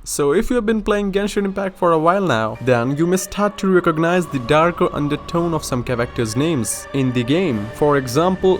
So if you have been playing Genshin Impact for a while now, then you may start to recognize the darker undertone of some characters' names in the game. For example,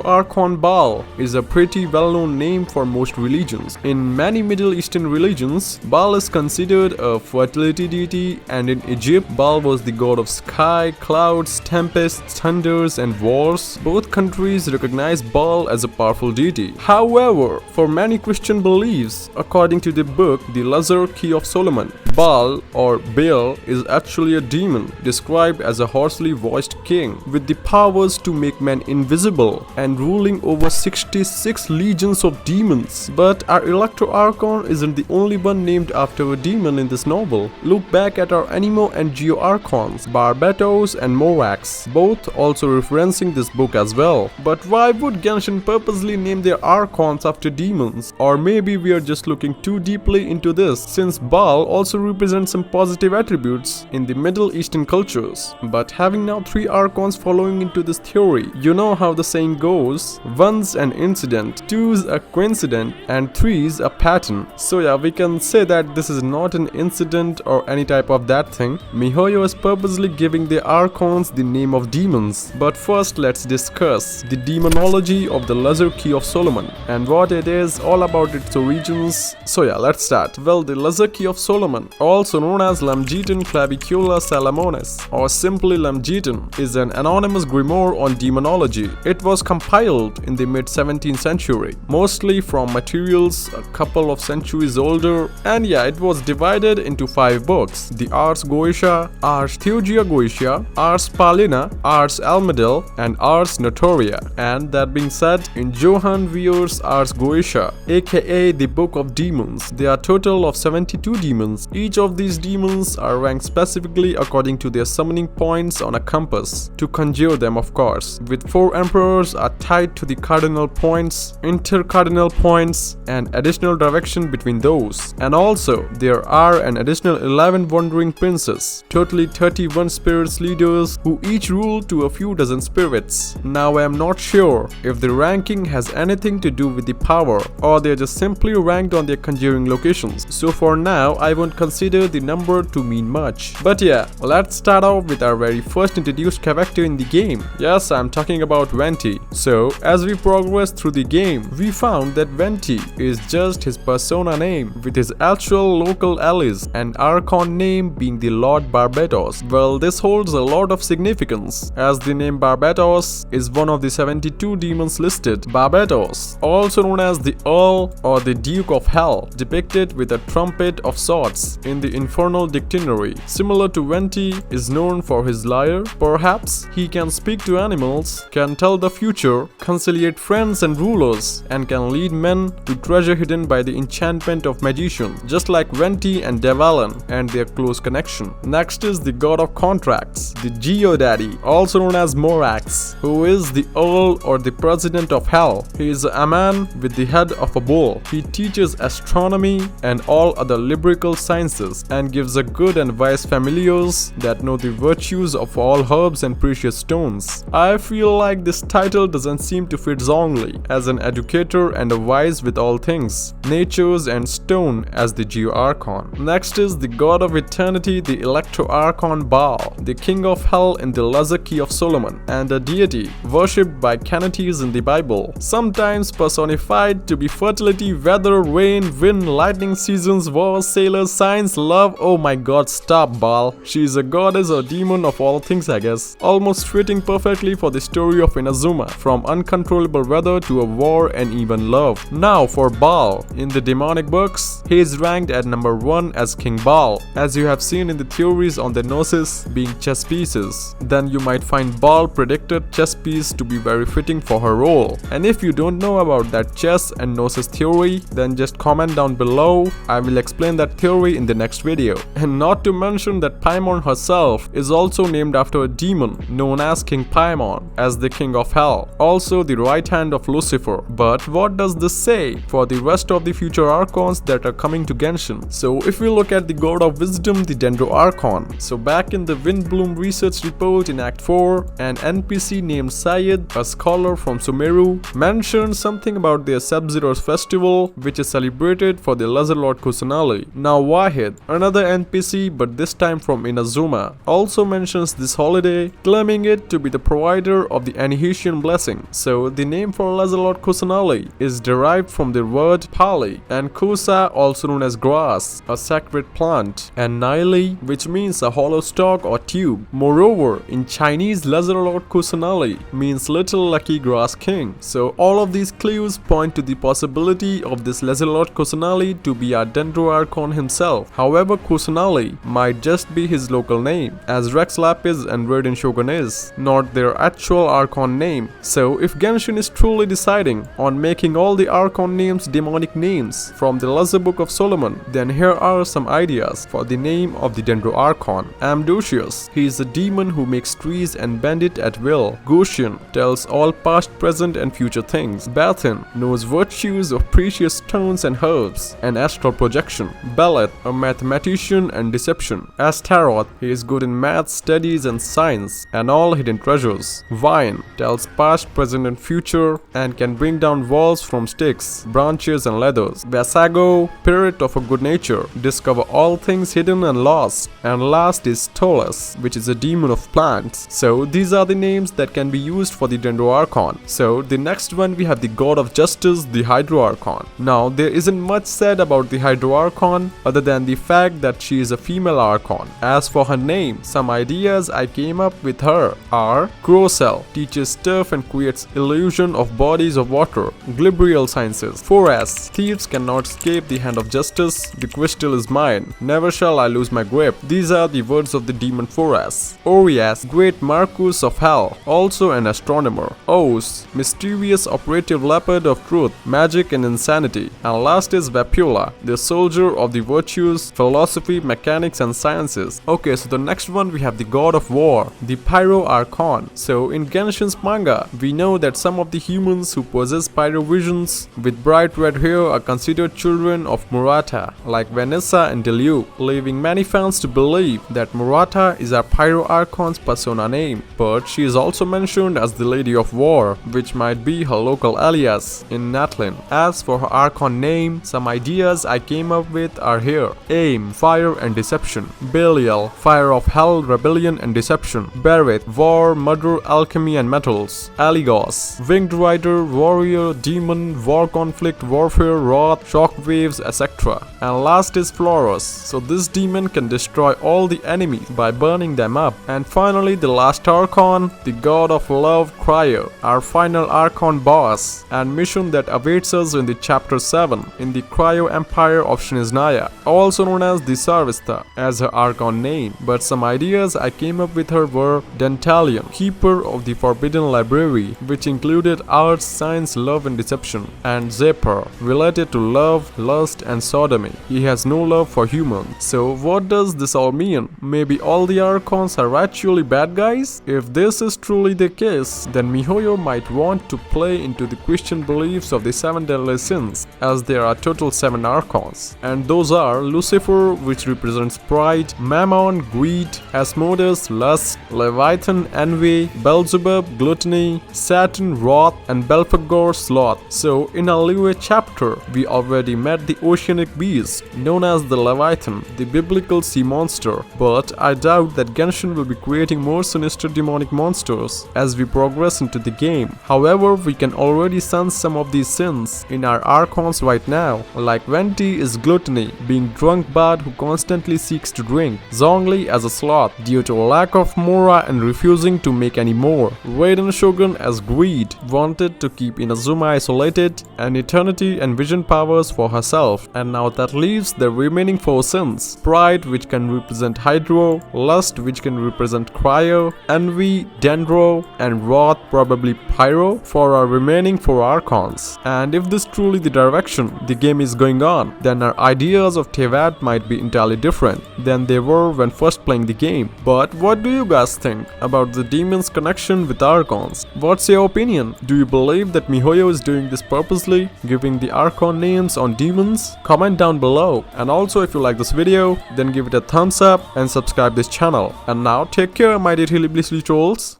Archon Baal is a pretty well-known name for most religions. In many Middle Eastern religions, Baal is considered a fertility deity, and in Egypt, Baal was the god of sky, clouds, tempests, thunders, and wars. Both countries recognize Baal as a powerful deity. However, for many Christian beliefs, according to the book The Lesser Key of Solomon, Baal or Baal is actually a demon described as a hoarsely voiced king with the powers to make men invisible and ruling over 66 legions of demons. But our Archon isn't the only one named after a demon in this novel. Look back at our Anemo and Geo Archons, Barbatos and Morax, both also referencing this book as well. But why would Genshin purposely name their Archons after demons? Or maybe we are just looking too deeply into this, since Baal also represents some positive attributes in the Middle Eastern cultures. But having now 3 Archons following into this theory, you know how the saying goes, 1's an incident, 2's a coincidence, and 3's a pattern. So yeah, we can say that this is not an incident or any type of that thing. MiHoYo is purposely giving the Archons the name of demons. But first let's discuss the demonology of the Lesser Key of Solomon and what it is, all about its origins. So yeah, let's start. Well, the Lesser Key of Solomon, also known as Lamgetan Clavicula Salamonis or simply Lamgetan, is an anonymous grimoire on demonology. It was compiled in the mid-17th century, mostly from materials a couple of centuries older, and yeah, it was divided into 5 books: the Ars Goetia, Ars Theurgia Goetia, Ars Palina, Ars Almedel, and Ars Notoria. And that being said, in Johann Weir's Ars Goetia, aka the Book of Demons, there are a total of 72 demons. Each of these demons are ranked specifically according to their summoning points on a compass, to conjure them of course, with 4 emperors are tied to the cardinal points, intercardinal points, and additional direction between those. And also, there are an additional 11 wandering princes, totally 31 spirits leaders who each rule to a few dozen spirits. Now I am not sure if the ranking has anything to do with the power, or they are just simply ranked on their conjuring locations. So for now, I won't consider the number to mean much. But yeah, let's start off with our very first introduced character in the game. Yes, I'm talking about Venti. So as we progress through the game, we found that Venti is just his persona name, with his actual local allies and Archon name being the Lord Barbatos. Well, this holds a lot of significance, as the name Barbatos is one of the 72 demons listed. Barbatos, also known as the Earl or the Duke of Hell, depicted with a trumpet of swords in the Infernal Dictionary. Similar to Venti, is known for his lyre. Perhaps he can speak to animals, can tell the future, conciliate friends and rulers, and can lead men to treasure hidden by the enchantment of magicians, just like Venti and Devalan and their close connection. Next is the god of contracts, the Geodaddy, also known as Morax, who is the Earl or the President of Hell. He is a man with the head of a bull. He teaches astronomy and all other liberal sciences, and gives a good and wise familiars that know the virtues of all herbs and precious stones. I feel like this title doesn't seem to fit Zhongli as an educator and a wise with all things, natures and stone as the Geo Archon. Next is the god of eternity, the Archon Baal, the king of hell in the Lesser Key of Solomon, and a deity worshipped by Canaanites in the Bible, sometimes personified to be fertility, weather, rain, wind, lightning, seasons, wars, sailors, science, love. Oh my god, stop Baal. She is a goddess or demon of all things, I guess, almost fitting perfectly for the story of Inazuma, from uncontrollable weather to a war and even love. Now for Baal, in the demonic books, he is ranked at number 1 as King Baal, as you have seen in the theories on the Gnosis being chess pieces. Then you might find Baal predicted chess piece to be very fitting for her role. And if you don't know about that chess and Gnosis theory, then just comment down below. I will explain that theory in the next video. And not to mention that Paimon herself is also named after a demon known as King Paimon, as the king of hell, also the right hand of Lucifer. But what does this say for the rest of the future Archons that are coming to Genshin? So if we look at the god of wisdom, the Dendro Archon, so back in the Windbloom research report in Act 4, an NPC named Syed, a scholar from Sumeru, mentioned something about their Sub-Zero's festival, which is celebrated for the Lesser Lord Kusanali. Now Wahid, another NPC but this time from Inazuma, also mentions this holiday, claiming it to be the provider of the Anihitian blessing. So the name for Lazalot Kusanali is derived from the word Pali, and Kusa, also known as grass, a sacred plant, and Naili, which means a hollow stalk or tube. Moreover, in Chinese, Lazalot Kusanali means little lucky grass king. So all of these clues point to the possibility of this Lazalot Kusanali to be our Dendro Archon himself. However, Kusanali might just be his local name, as Rex Lapis and Raiden Shogun is, not their actual Archon name. So if Genshin is truly deciding on making all the Archon names demonic names from the Lesser Book of Solomon, then here are some ideas for the name of the Dendro Archon. Ambrosius, he is a demon who makes trees and bend it at will. Goshen tells all past, present and future things. Bathin knows virtues of precious stones and herbs and astral projection. Beleth, a mathematician and deception. Astaroth, he is good in math, studies and science and all hidden treasures. Vine tells past, present and future and can bring down walls from sticks, branches and leathers. Vasago, spirit of a good nature, discover all things hidden and lost. And last is Stolas, which is a demon of plants. So these are the names that can be used for the Dendro Archon. So the next one we have the God of Justice, the Hydro Archon. Now there isn't much said about the Hydro Archon other than the fact that she is a female Archon. As for her name, some ideas I came up with her are: CROCELL, teaches stuff and creates illusion of bodies of water. Glibrial sciences. 4S, thieves cannot escape the hand of justice. The crystal is mine, never shall I lose my grip. These are the words of the demon 4S. Orias, great Marcus of hell, also an astronomer. Os, mysterious operative leopard of truth, magic and insanity. And last is VAPULA, the soldier of the virtues, philosophy, mechanics and sciences. Okay, so the next one we have the god of war, the Pyro Archon. So in Genshin's manga, we know that some of the humans who possess pyro visions with bright red hair are considered children of Murata, like Vanessa and Deleu, leaving many fans to believe that Murata is our Pyro Archon's persona name. But she is also mentioned as the Lady of War, which might be her local alias in Natlin. As for her Archon name, some ideas I came up with are here. Aim, fire and deception. Belial, fire of hell, rebellion and deception. Barith, war, murder, alchemy and metals. Aligos, winged rider, warrior, demon, war conflict, warfare, wrath, shockwaves, etc. And last is Floros, so this demon can destroy all the enemies by burning them up. And finally the last Archon, the god of love, Cryo, our final Archon boss and mission that awaits us in the chapter 7 in the Cryo Empire of Shiniznaya, also known as the Sarvista as her Archon name. But some ideas I came up with her were Dentalion, keeper of the Forbidden Library, which included arts, science, love and deception, and Zephyr, related to love, lust and sodomy. He has no love for humans. So what does this all mean? Maybe all the Archons are actually bad guys? If this is truly the case, then MiHoYo might want to play into the Christian beliefs of the 7 deadly sins, as there are total 7 Archons. And those are Lucifer, which represents pride, Mammon, greed, Asmodeus, lust, Leviathan, envy, Beelzebub, gluttony, Saturn, wrath, and Belphegor, sloth. So in our Liyue chapter, we already met the oceanic beast known as the Leviathan, the biblical sea monster. But I doubt that Genshin will be creating more sinister demonic monsters as we progress into the game. However, we can already sense some of these sins in our Archons right now, like Venti is gluttony, being drunk bad who constantly seeks to drink. Zhongli as a sloth due to a lack of mora and refusing to make any more. Raiden Shogun as greed, wanted to keep Inazuma isolated, and eternity and vision powers for herself. And now that leaves the remaining 4 sins: pride, which can represent Hydro, lust, which can represent Cryo, envy, Dendro, and wrath, probably Pyro, for our remaining 4 Archons. And if this truly the direction the game is going on, then our ideas of Tevat might be entirely different than they were when first playing the game. But what do you guys think about the demon's connection with Archons? What's your opinion? Do you believe that MiHoYo is doing this purposely, giving the Archon names on demons? Comment down below. And also, if you like this video, then give it a thumbs up and subscribe this channel. And now take care, my dear Hilly Blissly trolls.